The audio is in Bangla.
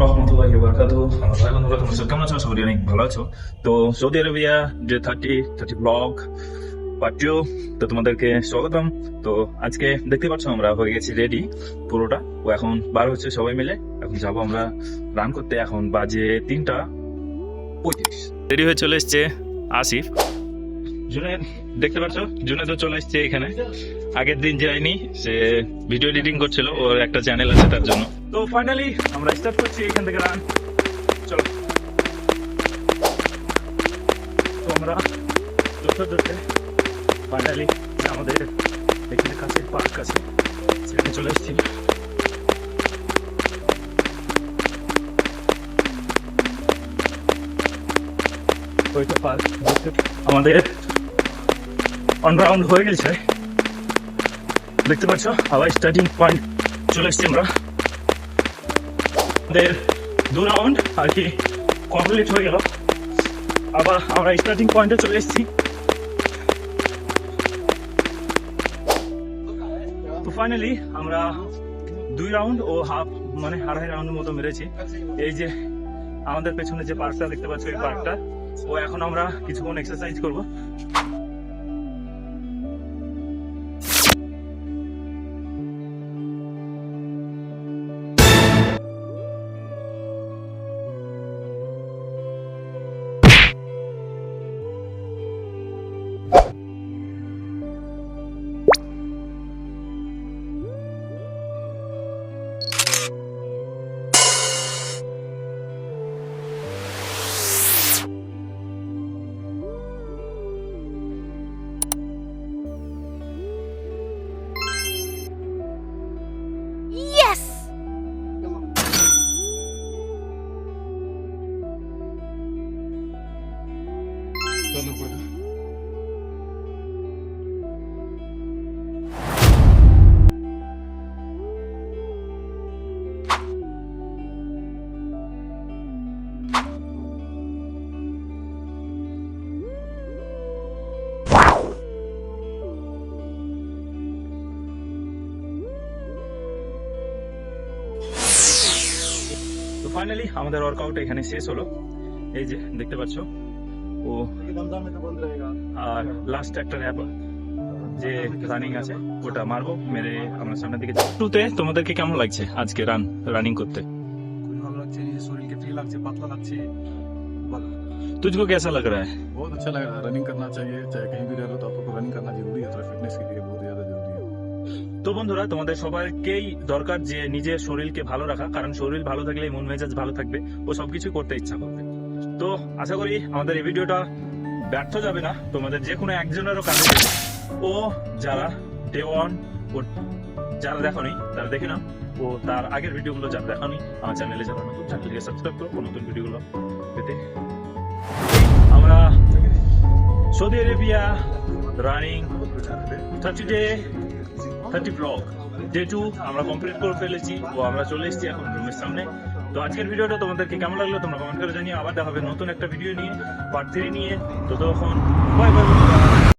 রহমতুল্লাহি ওয়া বারাকাতুহু। আমার ভাই বন্ধুরা তোমরা সব কেমন আছো? সবাই অনেক ভালো আছো। তো সৌদি আরবিয়া যে 30 ব্লগ পার্ট 2, তো তোমাদেরকে স্বাগতম। তো আজকে দেখতে পাচ্ছ আমরা হয়ে গেছি রেডি পুরোটা। ও এখন বার হচ্ছে সবাই মিলে, এখন যাবো আমরা রান করতে। এখন বাজে 3:35। রেডি হয়ে চলে এসছে আসিফ, জুনেদ দেখতে পাচ্ছ, জুনেদও চলে এসছে এখানে। আগের দিন যায়নি, সে ভিডিও এডিটিং করছিল, ওর একটা চ্যানেল আছে তার জন্য। তো ফাইনালি আমরা স্টার্ট করছি এখান থেকে রান। চলো, তো আমরা ধরতে ফাইনালি আমাদের এখানে কাছে পার্ক আছে, সেখানে চলে এসেছি। ওইটা পার্ক আমাদের অন রাউন্ড হয়ে গেছে, দেখতে পাচ্ছ। আবার স্টার্টিং পয়েন্ট চলে এসছি আমরা। আমাদের 2 রাউন্ড আর কি কমপ্লিট হয়ে গেল। আবার আমরা স্টার্টিং পয়েন্টে চলে এসেছি। তো ফাইনালি আমরা 2 রাউন্ড ও হাফ, মানে আড়াই রাউন্ডের মতো মেরেছি। এই যে আমাদের পেছনে যে পার্কটা দেখতে পাচ্ছ, এই পার্কটা, ও এখন আমরা কিছুক্ষণ এক্সারসাইজ করবো। Yes! তো ফাইনালি আমাদের ওয়ার্কআউট এখানে শেষ হলো। এই যে দেখতে পাচ্ছ, ও আর লাস্ট একটা র্যাপ যে রানিং আছে ওটা মারবো, মেরে আমরা সামনের দিকে যাবো। শুরুতে তোমাদেরকে কেমন লাগছে আজকে রানিং করতে? খুবই ভালো লাগছে, নিজের শরীরকে ফ্রি লাগছে, পাতলা লাগছে। तुझको कैसा लग रहा है? बहुत अच्छा लग रहा है। रनिंग करना चाहिए, चाहे कहीं भी रह लो तो आपको रनिंग करना जरूरी है, थोड़ा फिटनेस के लिए बहुत ज्यादा जरूरी है। তো বন্ধুরা, তোমাদের সবাইকেই দরকার যে নিজের শরীরকে ভালো রাখা, কারণ শরীর ভালো থাকলে মন মেজাজ ভালো থাকবে, ও সবকিছু করতে ইচ্ছা করবে। তো আশা করি আমাদের এই ভিডিওটা ব্যর্থ যাবে না, তোমাদের যে কোনো একজনেরও কাজে দেবে। ও যারা ডে ওয়ান ও যারা দেখোনি তারা দেখে নাও, ও তার আগের ভিডিওগুলো যারা দেখোনি আমার চ্যানেলে যারা নতুন, চ্যানেলকে সাবস্ক্রাইব করো নতুন ভিডিওগুলো পেতে। আমরা Saudi Arabia running 30 blog day 2 আমরা কমপ্লিট করে ফেলেছি, ও আমরা চলে এসেছি এখন রুমের সামনে। তো আজকের ভিডিওটা তোমাদেরকে কেমন লাগলো তোমরা কমেন্ট করে জানিও। আবার দেখা হবে নতুন একটা ভিডিও নিয়ে, পার্ট 3 নিয়ে। তো তখন বাই বাই।